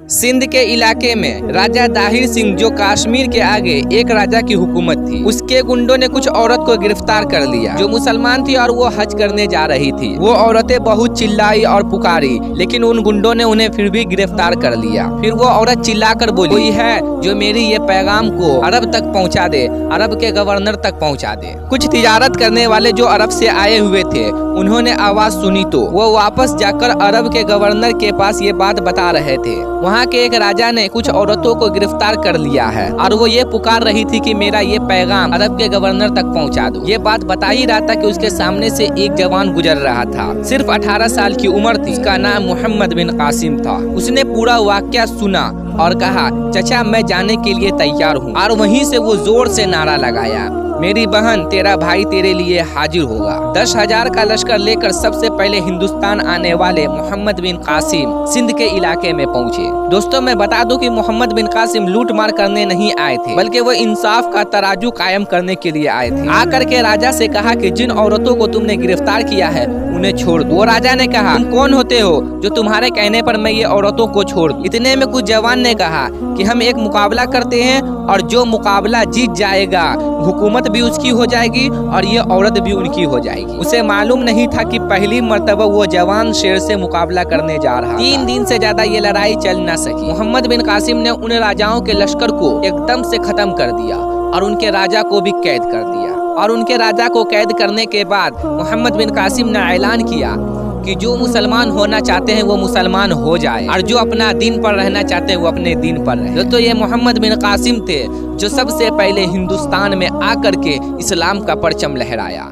सिंध के इलाके में राजा दाहिर सिंह, जो कश्मीर के आगे एक राजा की हुकूमत थी, उसके गुंडों ने कुछ औरत को गिरफ्तार कर लिया जो मुसलमान थी और वो हज करने जा रही थी। वो औरतें बहुत चिल्लाई और पुकारी, लेकिन उन गुंडों ने उन्हें फिर भी गिरफ्तार कर लिया। फिर वो औरत चिल्लाकर बोली, कोई है जो मेरी ये पैगाम को अरब तक पहुंचा दे, अरब के गवर्नर तक पहुंचा दे। कुछ तिजारत करने वाले जो अरब से आए हुए थे, उन्होंने आवाज सुनी तो वो वापस जाकर अरब के गवर्नर के पास ये बात बता रहे थे। वहाँ के एक राजा ने कुछ औरतों को गिरफ्तार कर लिया है और वो ये पुकार रही थी कि मेरा ये पैगाम अरब के गवर्नर तक पहुँचा दो। ये बात बता ही रहा था कि उसके सामने से एक जवान गुजर रहा था। सिर्फ 18 साल की उम्र थी। उसका नाम मोहम्मद बिन कासिम था। उसने पूरा वाकया सुना और कहा, चचा मैं जाने के लिए तैयार हूँ। और वहीं से वो जोर से नारा लगाया, मेरी बहन, तेरा भाई तेरे लिए हाजिर होगा। 10,000 का लश्कर लेकर सबसे पहले हिंदुस्तान आने वाले मोहम्मद बिन कासिम सिंध के इलाके में पहुंचे। दोस्तों मैं बता दूं कि मोहम्मद बिन कासिम लूट मार करने नहीं आए थे, बल्कि वो इंसाफ का तराजू कायम करने के लिए आए थे। आकर के राजा से कहा कि जिन औरतों को तुमने गिरफ्तार किया है उन्हें छोड़ दो। वो राजा ने कहा, तुम कौन होते हो जो तुम्हारे कहने पर मैं ये औरतों को छोड़ दूं? इतने में कुछ जवान ने कहा कि हम एक मुकाबला करते हैं और जो मुकाबला जीत जाएगा हुकूमत भी उसकी हो जाएगी और ये औरत भी उनकी हो जाएगी। उसे मालूम नहीं था कि पहली मर्तबा वो जवान शेर से मुकाबला करने जा रहा। 3 दिन से ज्यादा ये लड़ाई चल न सकी। मोहम्मद बिन कासिम ने उन राजाओं के लश्कर को एकदम से खत्म कर दिया और उनके राजा को भी कैद कर दिया। और उनके राजा को कैद करने के बाद मोहम्मद बिन कासिम ने ऐलान किया कि जो मुसलमान होना चाहते हैं वो मुसलमान हो जाए और जो अपना दीन पर रहना चाहते हैं वो अपने दीन पर रहे। तो ये मोहम्मद बिन कासिम थे जो सबसे पहले हिंदुस्तान में आकर के इस्लाम का परचम लहराया।